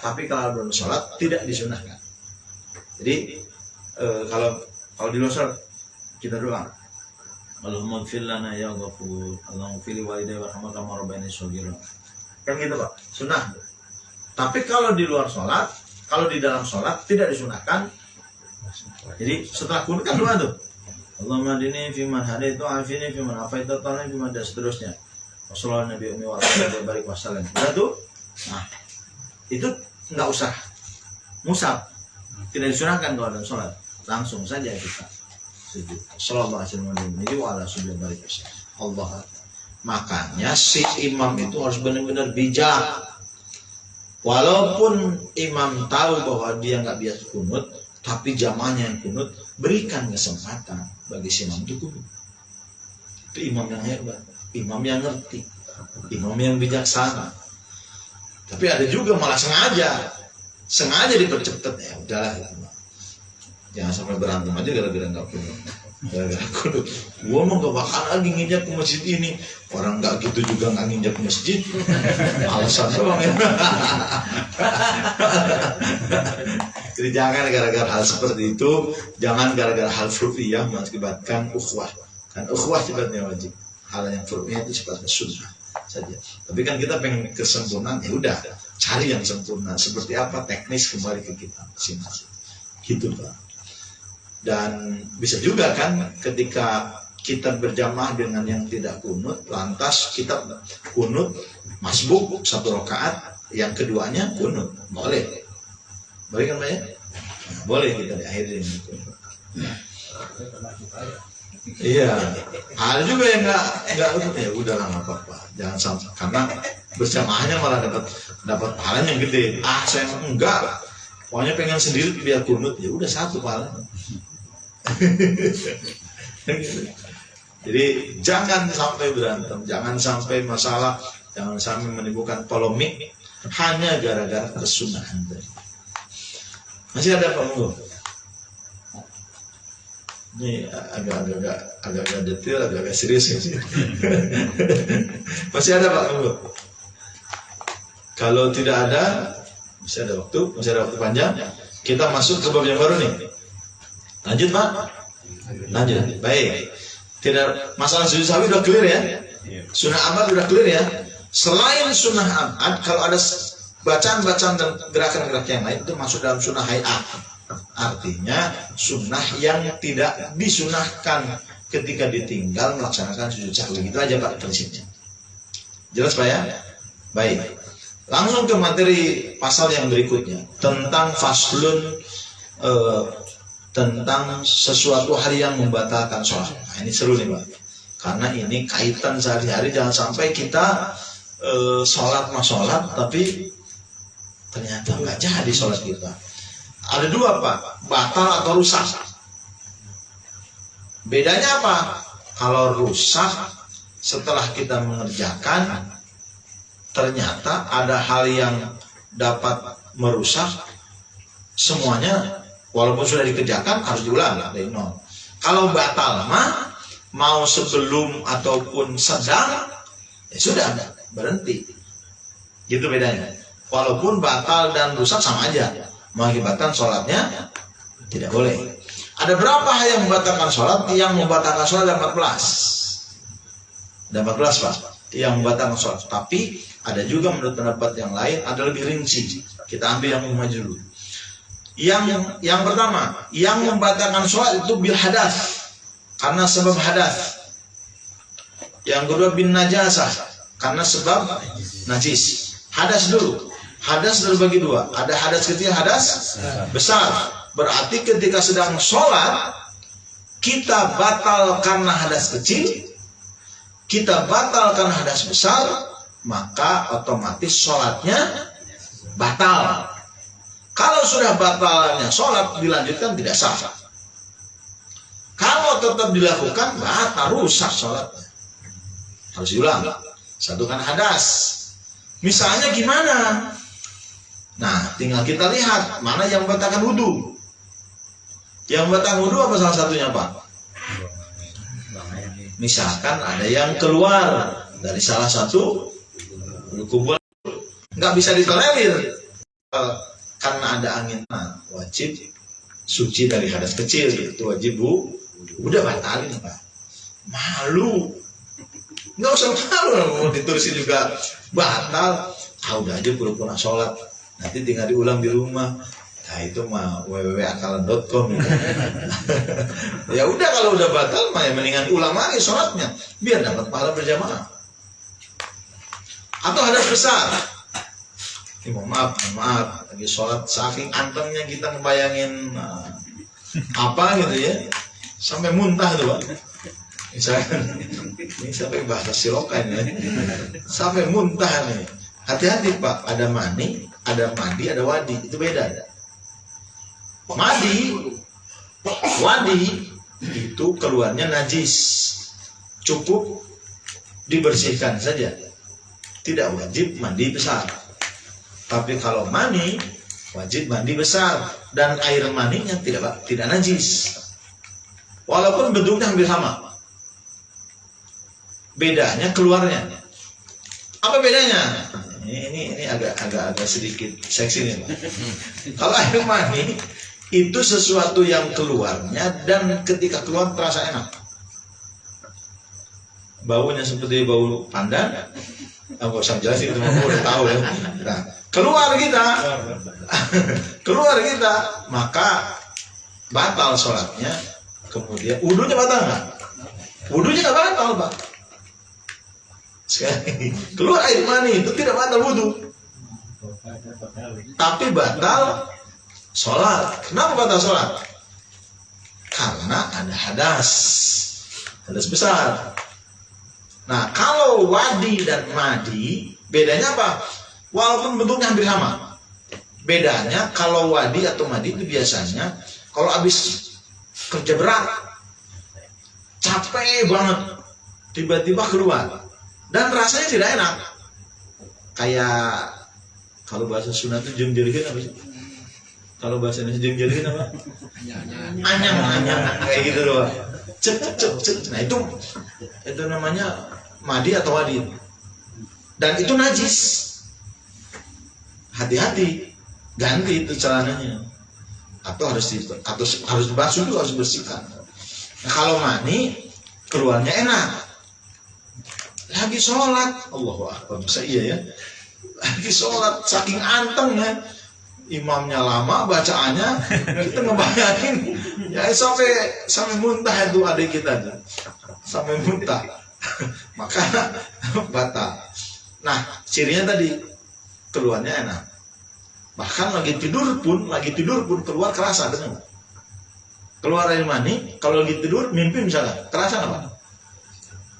S1: tapi kalau dalam sholat tidak disunahkan. Jadi kalau di luar sholat kita doa, Allahumma gfir lana ya ghafur, Allahumma gfir li walidayya warhamhuma kama rabbayani shaghira. Kan gitu Pak, sunnah. Tapi kalau di luar sholat, kalau di dalam sholat tidak disunahkan. Jadi setelah kunut kan doa tuh, Allahumma dini fiman hadaitu, afini fiman afaitu, tolong fiman, dan seterusnya. Wassallallahu nabi umi wa barik wasallam. Udah tuh. Nah, itu nggak usah musab, tidak disunahkan kalau dalam sholat. Langsung saja kita sujud. Sallallahu alaihi wa sallam barik wasallam. Allah. Makanya si imam itu harus benar-benar bijak. Walaupun imam tahu bahwa dia nggak biasa kunut, tapi jamaahnya yang kunut, berikan kesempatan bagi si imam itu kunut. Itu imam yang hebat, imam yang ngerti, imam yang bijaksana. Tapi ada juga malah sengaja dipercepat, ya udahlah. Jangan sampai berantem aja gara-gara nggak kunut. Gara-gara kunut, gua mau gak bakal lagi nginjak ke masjid ini. Orang nggak gitu juga nggak nginjak ke masjid. Alasan doang ya. Jadi jangan gara-gara hal seperti itu, jangan gara-gara hal fur'iyah mengakibatkan ukhuwah. Kan ukhuwah sifatnya wajib. Hal yang fur'iyah itu sifatnya sunnah saja. Tapi kan kita pengen kesempurnaan, ya udah cari yang sempurna. Seperti apa teknis kembali ke kita masing-masing. Gitu Pak. Dan bisa juga kan ketika kita berjamaah dengan yang tidak kunut, lantas kita kunut masbuk 1 rakaat, yang keduanya kunut, boleh kan Pak ya? Nah, boleh kita diakhiri dengan kunut. Iya, ada juga yang nggak ya udahlah nggak apa-apa, jangan sampai karena berjamaahnya malah dapat pahala yang gede. Saya enggak, pokoknya pengen sendiri biar kunut, ya udah 1 pahala. Jadi jangan sampai berantem, jangan sampai masalah, jangan sampai menimbulkan polemik hanya gara-gara kesunahan tadi. Masih ada Pak Monggo? Ini agak-agak detail, agak-agak serius ya. Masih ada Pak Monggo? Kalau tidak ada, masih ada waktu panjang. Kita masuk ke bab yang baru nih. Lanjut Pak? Lanjut. Baik. Tidak, masalah sujud sahwi udah clear ya. Sunnah abad udah clear ya. Selain sunnah abad, kalau ada bacaan-bacaan dan gerakan-gerakan yang lain itu masuk dalam sunnah hay'ah. Artinya sunnah yang tidak disunahkan ketika ditinggal melaksanakan sujud sahwi. Itu aja Pak prinsipnya. Jelas Pak ya? Baik. Langsung ke materi pasal yang berikutnya tentang faslun tentang sesuatu hal yang membatalkan sholat. Nah, ini seru nih Pak. Karena ini kaitan sehari-hari, jangan sampai kita sholat tapi ternyata nggak jadi sholat kita. Ada 2 Pak, batal atau rusak. Bedanya apa? Kalau rusak setelah kita mengerjakan ternyata ada hal yang dapat merusak semuanya, walaupun sudah dikerjakan harus diulang dari nol. Kalau batal mah mau sebelum ataupun sedang ya sudah berhenti. Gitu bedanya. Walaupun batal dan rusak sama aja, mengakibatkan sholatnya tidak boleh. Ada berapa hal yang membatalkan sholat? Yang membatalkan sholat ada 14. Ada 14 Pak yang membatalkan sholat. Tapi ada juga menurut pendapat yang lain ada lebih rinci. Kita ambil yang umum dulu. Yang pertama, yang membatalkan sholat itu bil hadas, karena sebab hadas. Yang kedua bin najasah, karena sebab najis. Hadas dulu. Hadas terbagi 2. Ada hadas kecil, hadas besar. Berarti ketika sedang sholat kita batal karena hadas kecil, kita batal karena hadas besar, maka otomatis sholatnya batal. Kalau sudah batalnya sholat dilanjutkan tidak sah. Kalau tetap dilakukan batal, rusak sholatnya. Harus diulang. Satukan hadas. Misalnya gimana? Nah, tinggal kita lihat mana yang membatalkan wudhu. Yang membatalkan wudhu apa salah satunya Pak? Misalkan ada yang keluar dari salah satu kubur, nggak bisa ditolerir karena ada angin, wajib suci dari hadas kecil, itu wajib udah batalin Pak. Malu, nggak usah malu, mau ditulisin juga batal. Udah aja pura-pura sholat, nanti tinggal diulang di rumah. Nah itu mah www.akalan.com. Ya udah, kalau udah batal mah ya mendingan ulang lagi sholatnya biar dapat pahala berjamaah. Atau hadas besar. Ini mohon maaf, lagi sholat saking antengnya kita ngebayangin apa gitu ya, sampai muntah tuh Pak. Misalkan ini sampai bahasa silokan ya, sampai muntah nih. Hati-hati Pak, ada mani, ada mandi, ada wadi, itu beda. Wadi itu keluarnya najis, cukup dibersihkan saja, tidak wajib mandi besar. Tapi kalau mani wajib mandi besar, dan air maninya tidak najis, walaupun bentuknya hampir sama. Bedanya keluarnya. Apa bedanya? Ini agak sedikit seksi nih Pak. Kalau air mani itu sesuatu yang keluarnya dan ketika keluar terasa enak. Baunya seperti bau pandan. Nggak usah jelasin, itu udah tahu ya. Nah, keluar kita, maka batal sholatnya. Kemudian wudunya batal nggak? Wudunya nggak batal, Pak. Sekali keluar air mani itu tidak batal wudu, tapi batal sholat. Kenapa batal sholat? Karena ada hadas besar. Nah, kalau wadi dan madi bedanya apa? Walaupun bentuknya hampir sama, bedanya kalau wadi atau madi itu biasanya kalau habis kerja berat, capek banget, tiba-tiba keluar dan rasanya tidak enak. Kayak kalau bahasa Sunda itu jengjerihin apa sih? Kalau bahasa Indonesia jengjerihin apa? Anyang kayak gitu doang. Nah itu namanya madi atau wadi. Dan itu najis. Hati-hati, ganti itu celananya. Atau harus dibasuh juga, harus dibersihkan. Nah, kalau mani keluarnya enak. Lagi sholat, Allahu Akbar, bisa iya ya. Lagi sholat, saking anteng ya. Imamnya lama bacaannya, kita ngebayangin ya sampai muntah itu adik kita tuh. Sampai muntah. Maka batal. Nah, cirinya tadi keluarnya enak. Bahkan lagi tidur pun keluar kerasa, benar nggak? Keluar air mani, kalau lagi tidur mimpi misalnya, kerasa nggak Pak?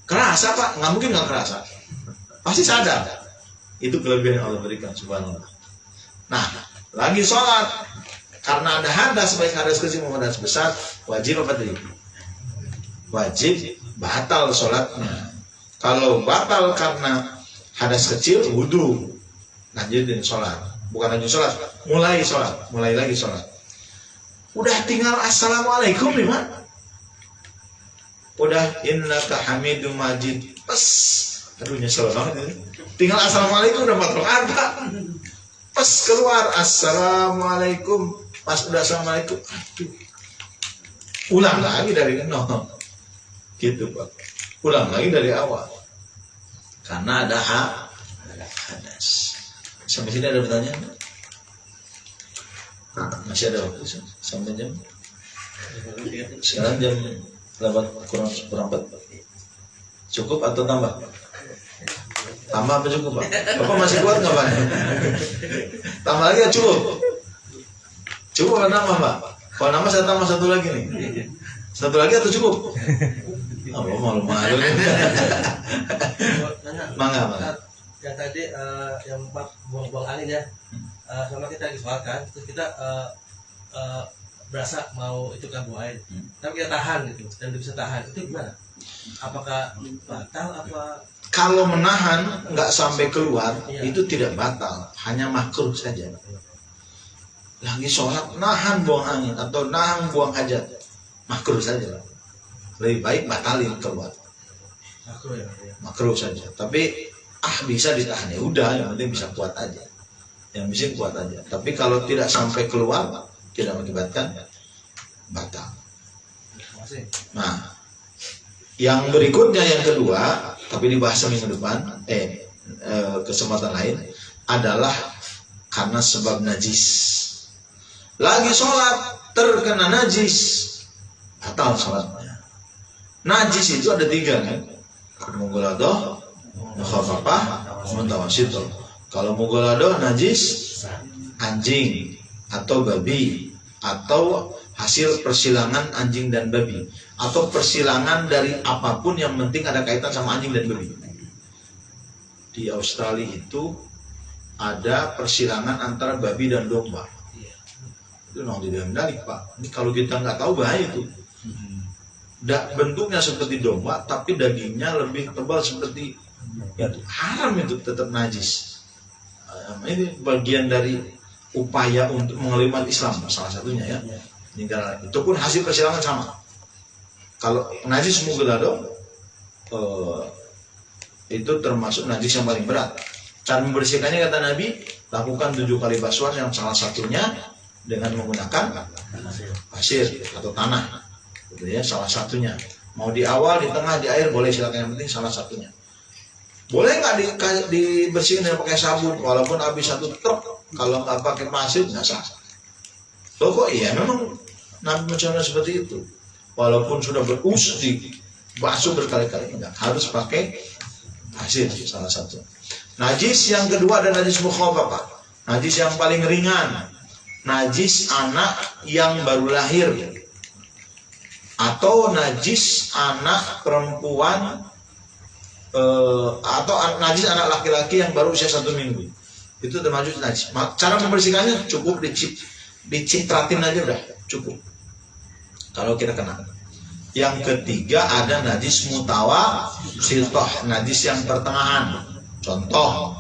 S1: Kerasa Pak, nggak mungkin nggak kerasa. Pasti sadar. Itu kelebihan yang Allah berikan, subhanallah. Nah, lagi sholat, karena ada hadas, baik hadas kecil maupun hadas besar, wajib apa tadi? Wajib batal sholatnya. Kalau batal karena hadas kecil, wudu, lanjutin sholat. Bukan lanjut sholat, mulai lagi sholat. Udah tinggal assalamualaikum nih Pak. Udah innaka hamidum majid. Pes, aduh nyesel banget ini. Tinggal assalamualaikum udah 4 rakaat Pak. Pas keluar assalamualaikum, pas udah assalamualaikum, aduh, ulang lagi dari nol, gitu Pak. Ulang lagi dari awal, karena ada hadas. Sampai sini ada pertanyaan? Masih ada waktu sampai jam? Sekarang jam 8 kurang 4. Cukup atau tambah? Tambah apa cukup Pak? Bapak masih kuat nggak Pak? Tambah lagi ya cukup? Cukup atau nambah Pak? Kalau nambah saya tambah 1 lagi nih. 1 lagi atau cukup? Oh, malu-malu nih. Mangga.
S3: Yang tadi yang buang-buang angin ya, sama kita lagi sholat kan, terus kita berasa mau itu kan buang air, tapi kita tahan gitu, dan bisa tahan, itu gimana? Apakah batal apa?
S1: Kalau menahan nggak sampai keluar, itu tidak batal, hanya makruh saja. Lagi sholat nahan buang angin atau nahan buang hajat, makruh saja. Lebih baik batalin keluar.
S3: Makruh ya.
S1: Makruh saja. Tapi bisa ditahan ya udah, yang penting bisa kuat aja. Yang bisa kuat aja. Tapi kalau tidak sampai keluar, tidak mengakibatkan batal. Nah, yang berikutnya yang kedua, tapi dibahas minggu depan, kesempatan lain adalah karena sebab najis. Lagi sholat terkena najis, batal sholatnya. Najis itu ada 3 kan? Mughalladhah, mukhafafah, mutawasithah. Kalau mughalladhah najis anjing atau babi atau hasil persilangan anjing dan babi atau persilangan dari apapun yang penting ada kaitan sama anjing dan babi. Di Australia itu ada persilangan antara babi dan domba. Itu memang tidak menarik Pak. Ini kalau kita nggak tahu bahaya itu. Bentuknya seperti domba, tapi dagingnya lebih tebal seperti itu. Haram itu, tetap najis. Ini bagian dari upaya untuk mengelimati Islam, salah satunya ya. Itu pun hasil persilangan sama. Kalau najis mughalladhah itu termasuk najis yang paling berat. Cara membersihkannya kata Nabi, lakukan 7 kali basuhan yang salah satunya dengan menggunakan pasir atau tanah. Gitu ya, salah satunya. Mau di awal, di tengah, di air boleh, silakan, yang penting salah satunya. Boleh nggak dibersihin dengan pakai sabun walaupun habis 1 truk, kalau nggak pakai pasir nggak sah. Loh kok iya, memang Nabi mencontohkan seperti itu. Walaupun sudah berus di basuh berkali-kali, enggak harus pakai pasir salah satu. Najis yang kedua ada najis mukhafafah. Najis yang paling ringan. Najis anak yang baru lahir. Atau najis anak perempuan atau najis anak laki-laki yang baru usia 1 minggu. Itu termasuk najis. Cara membersihkannya cukup dicitratin aja udah cukup. Kalau kita kena. Yang ketiga ada najis mutawasiltoh, najis yang pertengahan. Contoh,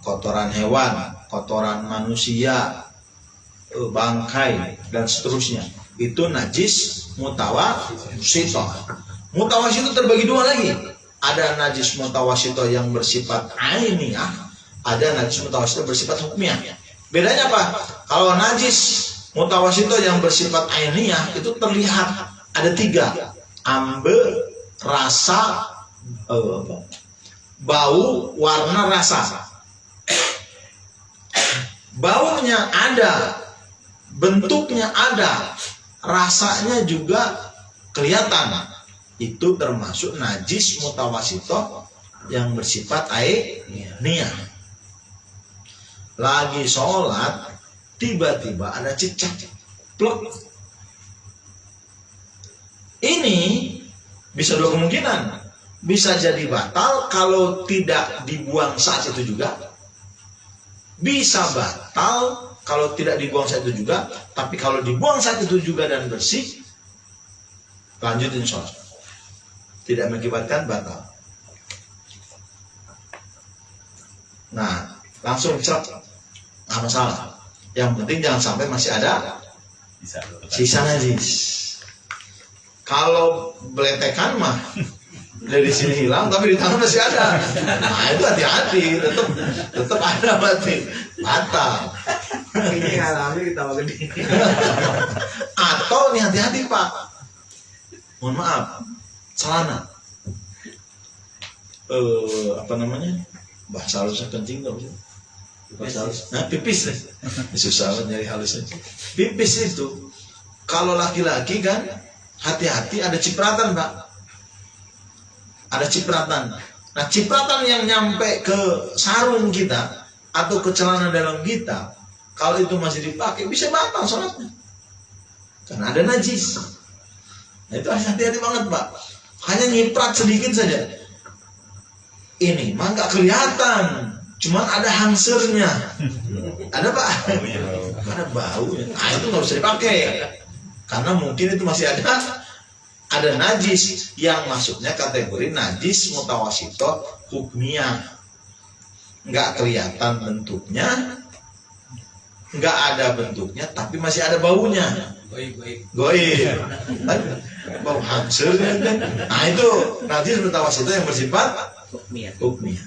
S1: kotoran hewan, kotoran manusia, bangkai dan seterusnya. Itu najis mutawasiltoh. Mutawasiltoh terbagi 2 lagi. Ada najis mutawasito yang bersifat ainiyah, ada najis mutawasito bersifat hukmiyah. Bedanya apa? Kalau najis mutawasito yang bersifat ainiyah itu terlihat ada 3: ambe, rasa, bau, warna, rasa. Baunya ada, bentuknya ada, rasanya juga kelihatan. Itu termasuk najis mutawasito yang bersifat ainiyah. Lagi sholat tiba-tiba ada cicak plek. Ini bisa 2 kemungkinan. Bisa jadi batal kalau tidak dibuang saat itu juga. Bisa batal kalau tidak dibuang saat itu juga. Tapi kalau dibuang saat itu juga dan bersih, lanjutin sholat. Tidak mengakibatkan batal. Nah, langsung cek, nggak masalah. Yang penting jangan sampai masih ada sisa najis. Kalau beletekan mah dari sini hilang, tapi di tangan masih ada. Nah itu hati-hati, tetap ada berarti batal.
S3: Ini alami ditambah gede.
S1: Atau nih hati-hati Pak. Mohon maaf. Celana, apa namanya, bahasa halusnya kencing nggak bisa? Bahasa halus, nah pipis deh, susah banget nyari halusnya. Pipis itu, kalau laki-laki kan, hati-hati ada cipratan Pak, ada cipratan. Nah cipratan yang nyampe ke sarung kita atau ke celana dalam kita, kalau itu masih dipakai bisa batal sholatnya, karena ada najis. Nah itu hati-hati banget Pak. Hanya nyiprat sedikit saja. Ini mah nggak kelihatan, cuman ada hangsernya. Ada Pak? Ada baunya. Nah itu nggak bisa dipakai, karena mungkin itu masih ada najis yang masuknya kategori najis mutawasito hukmiyah. Nggak kelihatan bentuknya, nggak ada bentuknya, tapi masih ada baunya. Goib. Bau hancur kan. Nah itu najis mutawasito yang bersifat hukmiyah.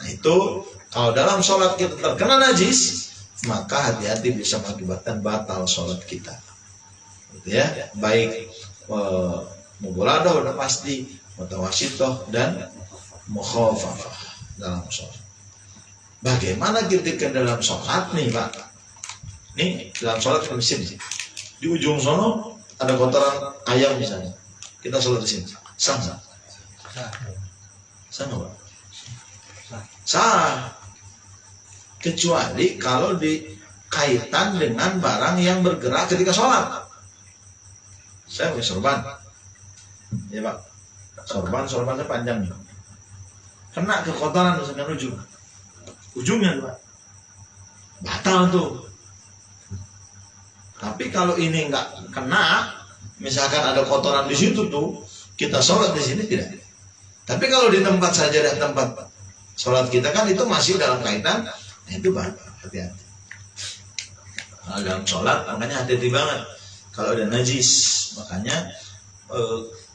S1: Nah itu kalau dalam sholat kita terkena najis, maka hati-hati bisa mengakibatkan batal sholat kita. Gitu ya. Baik mughladah udah pasti, mutawasito dan mukhafafah dalam sholat. Bagaimana ketika dalam sholat nih Pak? Nih dalam sholat kita mesti di ujung sono ada kotoran ayam misalnya, kita sholat di sini, sah nggak? Sah nggak Pak? Sah, kecuali kalau dikaitan dengan barang yang bergerak ketika sholat. Saya punya sorban, ya Pak, sorbannya panjang nih, kena ke kotoran misalkan ujungnya Pak, batal tuh. Tapi kalau ini nggak kena, misalkan ada kotoran di situ tuh, kita sholat di sini tidak. Tapi kalau di tempat sajadah, tempat sholat kita kan itu masih dalam kaitan, nah itu batal, hati-hati. Nah, dalam sholat makanya hati-hati banget. Kalau ada najis, makanya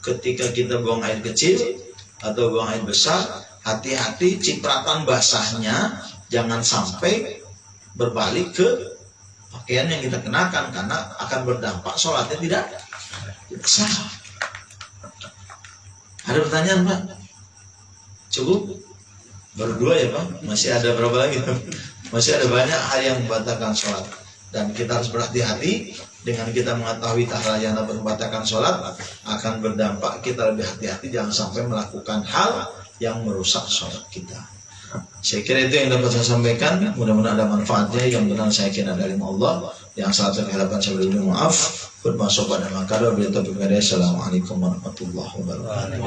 S1: ketika kita buang air kecil atau buang air besar, hati-hati cipratan basahnya jangan sampai berbalik ke pakaian yang kita kenakan, karena akan berdampak sholatnya tidak sah. Ada pertanyaan Pak? Cukup? Baru 2 ya Bang? Masih ada berapa lagi? Masih ada banyak hal yang membatalkan sholat. Dan kita harus berhati-hati dengan kita mengetahui hal yang dapat membatalkan sholat, akan berdampak kita lebih hati-hati jangan sampai melakukan hal yang merusak sholat kita. Saya kira itu yang dapat saya sampaikan. Mudah-mudahan ada manfaatnya. Yang benar saya kira dari Allah, yang salah saya harapkan saya beri maaf. Bermasuk pada makara berita berbeda. Assalamualaikum warahmatullahi wabarakatuh.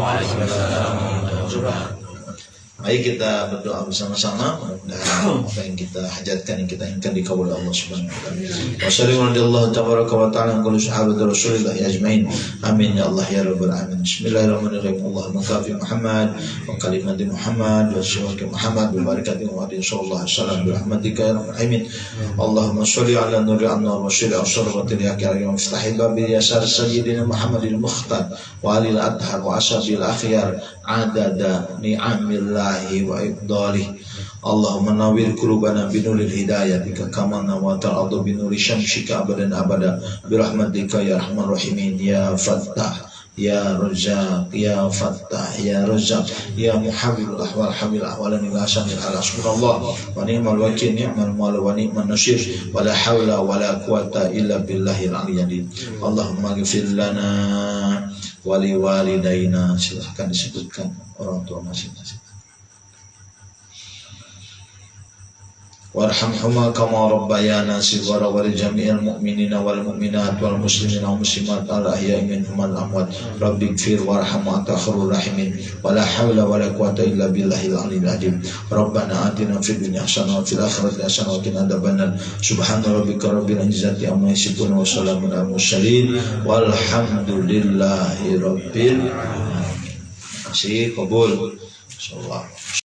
S1: Mari kita berdoa bersama-sama, mudah-mudahan apa yang kita hajatkan, yang kita inginkan dikabul Allah Subhanahu wa taala. Wassalamualaikum tabaraka wa ta'ala kullu sahabat Rasulullah ajmain. Amin ya Allah ya rabbal alamin. Bismillahirrahmanirrahim. Allahumma kafi Muhammad wa kalimati Muhammad wa syawaki Muhammad bi barakati Muhammadin sallallahu alaihi wasallam bi rahmatika ya rabbal alamin. Allahumma shalli ala nuri anwar wa syirri asratil yakir wa miftahil babi yasar sayyidina Muhammadil mukhtar wa alil adhar wa ashabil akhyar adada ni'amillahi wa ibdalih. Allahumma nawwir qulubana binuril hidayatika kama nawatal ardu binuri syamsika abadan abada birahmatika ya arhamar rahimin ya fattah ya razzaq ya fattah ya razzaq ya muhawwilul ahwal hamil ahwalan ila asanil ala subhanallah wa ni'mal wakil ni'mal mawla wa ni'man nasir wa la hawla wa la quwata illa billahil aliyyil. Allahumma ighfir lana wali walidaina. Silahkan disebutkan orang tua masing-masing. Warhamhuma kama rabbayana shighara wa li jami'il mu'minina wal mu'minat wal muslimina wal muslimat al ahya'i minhum wal amwat. Rabbighfir warham wa anta khairur rahimin. Wa la haula wa la quwwata illa billahil aliyyil azim. Rabbana atina fid dunya hasanah wa fil akhirati hasanah wa qina adzabannar. Subhana rabbika rabbil izzati amma yasifun wa salamun alal mursalin walhamdulillahi rabbil alamin. Kabul insyaallah.